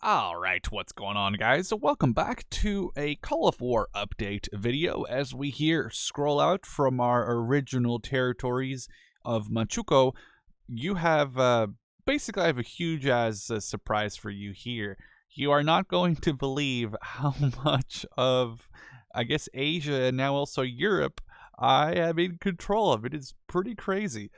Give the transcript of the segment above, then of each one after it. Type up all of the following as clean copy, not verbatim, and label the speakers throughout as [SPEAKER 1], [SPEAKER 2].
[SPEAKER 1] Alright, what's going on, guys? So welcome back to a Call of War update video as we here scroll out from our original territories of Manchukuo. You have, basically, I have a huge surprise for you here. You are not going to believe how much of, I guess, Asia and now also Europe I am in control of. It is pretty crazy.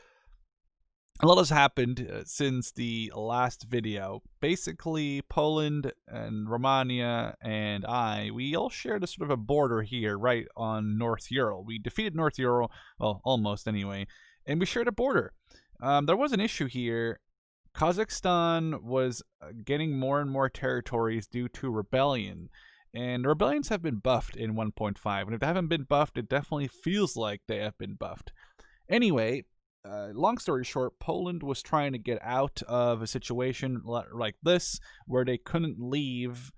[SPEAKER 1] A lot has happened since the last video. Basically, Poland and Romania and we all shared a sort of a border here, right on North Ural. We defeated North Ural, well, almost anyway, and we shared a border. There was an issue here. Kazakhstan was getting more and more territories due to rebellion. And rebellions have been buffed in 1.5, and if they haven't been buffed, it definitely feels like they have been buffed. Anyway, long story short, Poland was trying to get out of a situation like this where they couldn't leave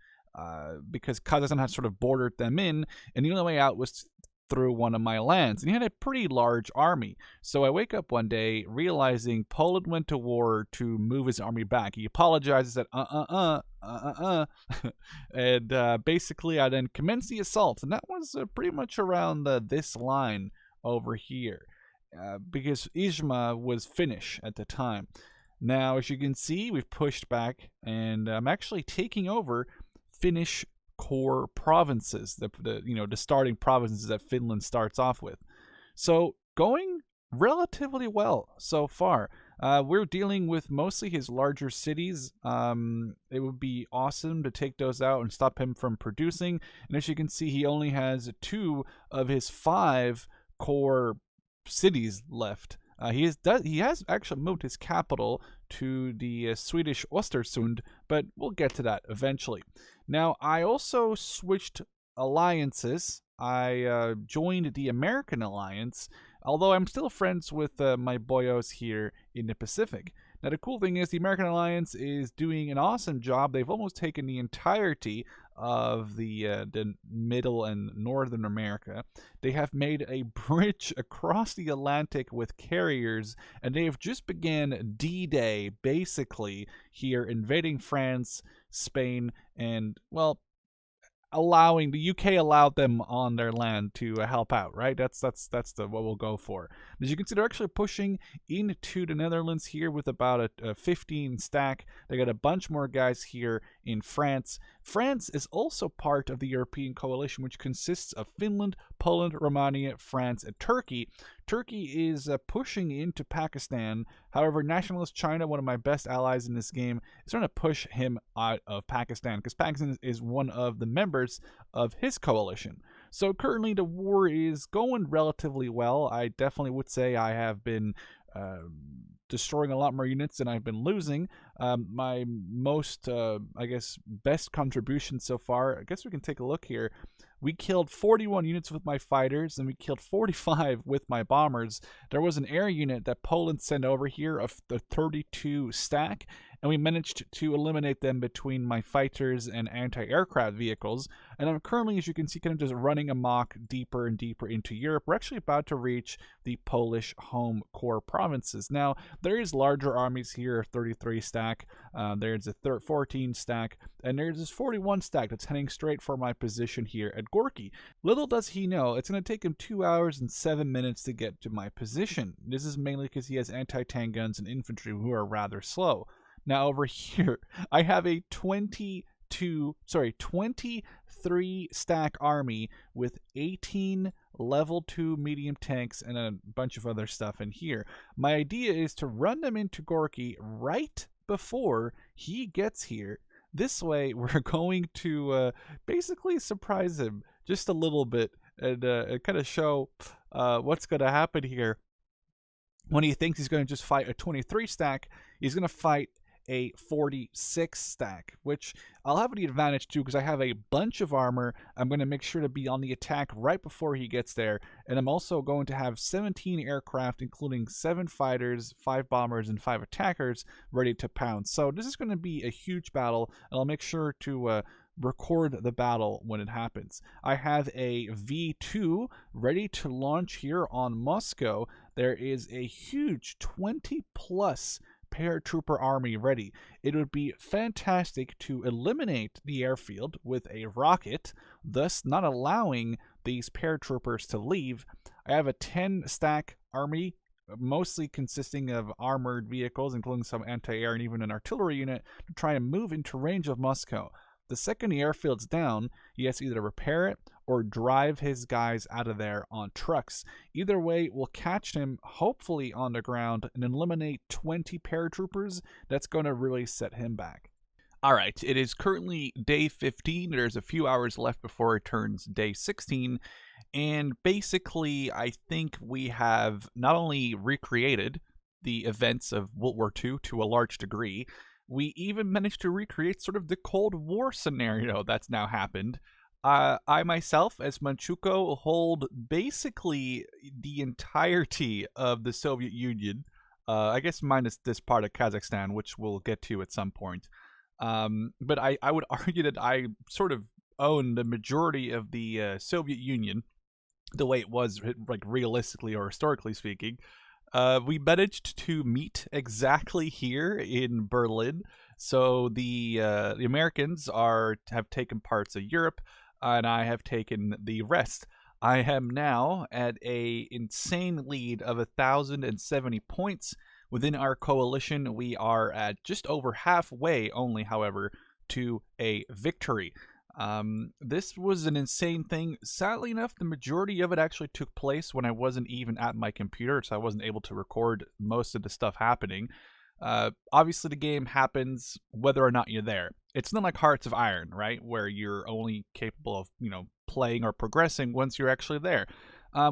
[SPEAKER 1] because Kazakhstan had sort of bordered them in, and the only way out was through one of my lands. And he had a pretty large army. So I wake up one day realizing Poland went to war to move his army back. He apologizes, said, and basically I then commenced the assault. And that was pretty much around this line over here. Because Izhma was Finnish at the time. Now, as you can see, we've pushed back, and I'm actually taking over Finnish core provinces, the starting provinces that Finland starts off with. So going relatively well so far. We're dealing with mostly his larger cities. It would be awesome to take those out and stop him from producing. And as you can see, he only has 2 of his 5 core cities left. He has actually moved his capital to the Swedish Östersund, but we'll get to that eventually. Now, I also switched alliances. I joined the American alliance, although I'm still friends with my boyos here in the Pacific. Now, the cool thing is the American alliance is doing an awesome job. They've almost taken the entirety of the middle and northern America. They have made a bridge across the Atlantic with carriers, and they have just began D-Day, basically, here invading France, Spain, and, well, allowing the UK allowed them on their land to help out, right? That's what we'll go for. As you can see, they're actually pushing into the Netherlands here with about a 15 stack. They got a bunch more guys here in France. France is also part of the European coalition, which consists of Finland, Poland, Romania, France, and Turkey. Turkey is pushing into Pakistan. However, nationalist China, one of my best allies in this game, is trying to push him out of Pakistan because Pakistan is one of the members of his coalition. So currently the war is going relatively well. I definitely would say I have been destroying a lot more units than I've been losing. My most, I guess, best contribution so far, I guess we can take a look here. We killed 41 units with my fighters, and we killed 45 with my bombers. There was an air unit that Poland sent over here of the 32 stack, and we managed to eliminate them between my fighters and anti-aircraft vehicles. And I'm currently, as you can see, kind of just running amok deeper and deeper into Europe. We're actually about to reach the Polish home core provinces. Now, there is larger armies here, 33 stack. There's a 14 stack, and there's this 41 stack that's heading straight for my position here at Gorky. Little does he know, it's going to take him 2 hours and 7 minutes to get to my position. This is mainly because he has anti-tank guns and infantry who are rather slow. Now over here, I have a 23 stack army with 18 level 2 medium tanks and a bunch of other stuff in here. My idea is to run them into Gorky right before he gets here. This way, we're going to basically surprise him just a little bit and kind of show what's going to happen here. When he thinks he's going to just fight a 23 stack, he's going to fight a 46 stack, which I'll have the advantage too because I have a bunch of armor. I'm going to make sure to be on the attack right before he gets there, and I'm also going to have 17 aircraft, including 7 fighters, 5 bombers, and 5 attackers ready to pound. So this is going to be a huge battle, and I'll make sure to record the battle when it happens. I have a V2 ready to launch here on Moscow. There is a huge 20 plus paratrooper army ready. It would be fantastic to eliminate the airfield with a rocket, thus not allowing these paratroopers to leave. I have a 10 stack army, mostly consisting of armored vehicles, including some anti-air and even an artillery unit, to try and move into range of Moscow. The second the airfield's down, he has to either repair it or drive his guys out of there on trucks. Either way, we'll catch him, hopefully on the ground, and eliminate 20 paratroopers. That's going to really set him back. All right, it is currently day 15. There's a few hours left before it turns day 16. And basically, I think we have not only recreated the events of World War II to a large degree, we even managed to recreate sort of the Cold War scenario that's now happened. I myself, as Manchukuo, hold basically the entirety of the Soviet Union, I guess minus this part of Kazakhstan, which we'll get to at some point. But I would argue that I sort of own the majority of the Soviet Union, the way it was, like realistically or historically speaking. We managed to meet exactly here in Berlin. So the Americans have taken parts of Europe, and I have taken the rest. I am now at a insane lead of 1,070 points. Within our coalition, we are at just over halfway only, however, to a victory. This was an insane thing. Sadly enough, the majority of it actually took place when I wasn't even at my computer, so I wasn't able to record most of the stuff happening. Obviously, the game happens whether or not you're there. It's not like Hearts of Iron, right, where you're only capable of, playing or progressing once you're actually there.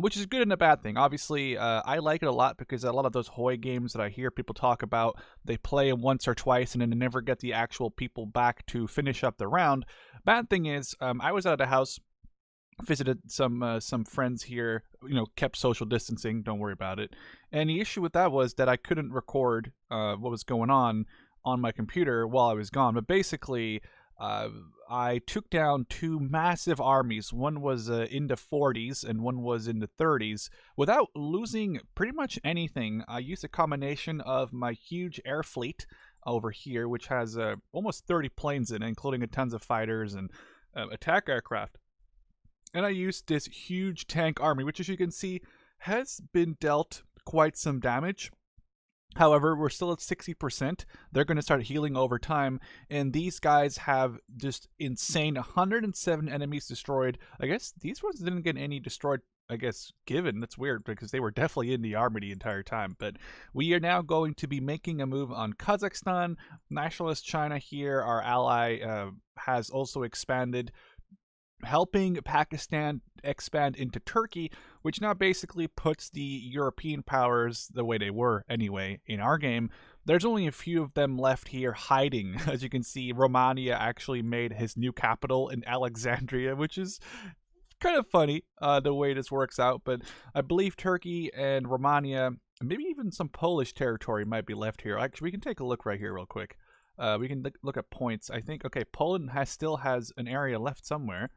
[SPEAKER 1] Which is good and a bad thing. Obviously, I like it a lot because a lot of those Hoi games that I hear people talk about, they play them once or twice and then they never get the actual people back to finish up the round. Bad thing is, I was out of the house, visited some friends here, kept social distancing, don't worry about it. And the issue with that was that I couldn't record what was going on my computer while I was gone. But basically, I took down two massive armies. One was in the 40s and one was in the 30s without losing pretty much anything. I used a combination of my huge air fleet over here, which has almost 30 planes in it, including tons of fighters and attack aircraft. And I used this huge tank army, which, as you can see, has been dealt quite some damage. However, we're still at 60%. They're going to start healing over time. And these guys have just insane 107 enemies destroyed. I guess these ones didn't get any destroyed, given. That's weird because they were definitely in the army the entire time. But we are now going to be making a move on Kazakhstan. Nationalist China here, our ally, has also expanded, helping Pakistan expand into Turkey, which now basically puts the European powers, the way they were anyway, in our game. There's only a few of them left here hiding. As you can see, Romania actually made his new capital in Alexandria, which is kind of funny, the way this works out. But I believe Turkey and Romania, maybe even some Polish territory might be left here. Actually, we can take a look right here real quick. We can look at points. I think, okay, Poland still has an area left somewhere.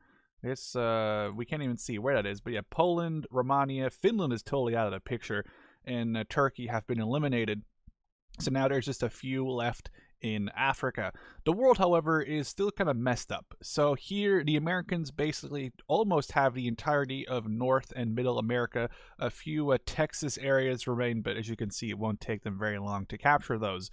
[SPEAKER 1] This, we can't even see where that is, but yeah, Poland, Romania, Finland is totally out of the picture, and Turkey have been eliminated. So now there's just a few left in Africa. The world, however, is still kind of messed up. So here, the Americans basically almost have the entirety of North and Middle America. A few Texas areas remain, but as you can see, it won't take them very long to capture those.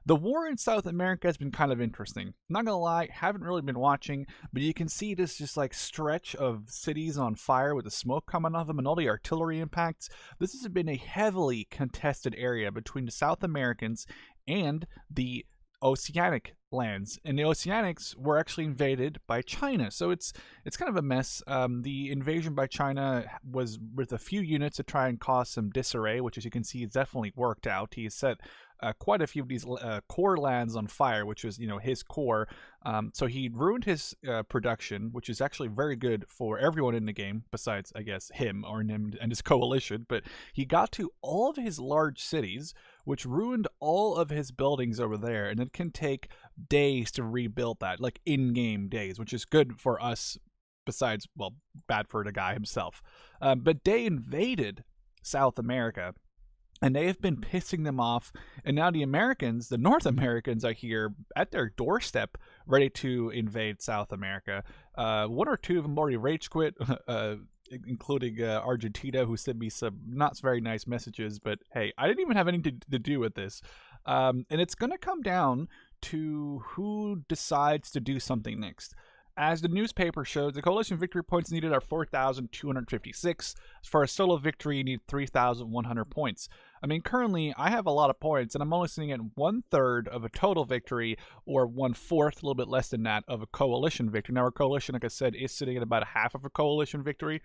[SPEAKER 1] The war in South America has been kind of interesting. Not gonna lie, haven't really been watching, but you can see this just like stretch of cities on fire with the smoke coming off them and all the artillery impacts. This has been a heavily contested area between the South Americans and the Oceanic lands, and the Oceanics were actually invaded by China, so it's kind of a mess. The invasion by China was with a few units to try and cause some disarray, which, as you can see, has definitely worked out. He set quite a few of these core lands on fire, which was, his core. So he ruined his production, which is actually very good for everyone in the game, besides, I guess, him and his coalition. But he got to all of his large cities, which ruined all of his buildings over there, and it can take days to rebuild that, like in-game days, which is good for us, besides, well, bad for the guy himself. But they invaded South America, and they have been pissing them off. And now the Americans, the North Americans, are here at their doorstep, ready to invade South America. One or two of them already rage quit, including Argentina, who sent me some not very nice messages. But hey, I didn't even have anything to do with this. And it's going to come down to who decides to do something next. As the newspaper shows, the coalition victory points needed are 4,256. For a solo victory, you need 3,100 points. I mean, currently, I have a lot of points, and I'm only sitting at 1/3 of a total victory, or 1/4, a little bit less than that, of a coalition victory. Now, our coalition, like I said, is sitting at about a half of a coalition victory.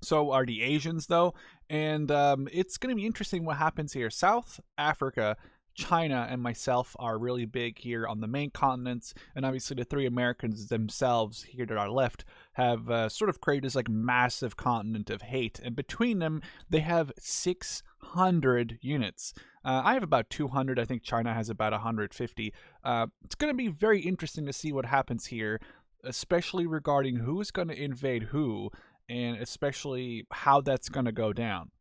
[SPEAKER 1] So are the Asians, though, and it's going to be interesting what happens here. South Africa, China, and myself are really big here on the main continents, and obviously the three Americans themselves here to our left have sort of created this like massive continent of hate, and between them they have 600 units. I have about 200. I think China has about 150. It's going to be very interesting to see what happens here, especially regarding who's going to invade who, and especially how that's going to go down.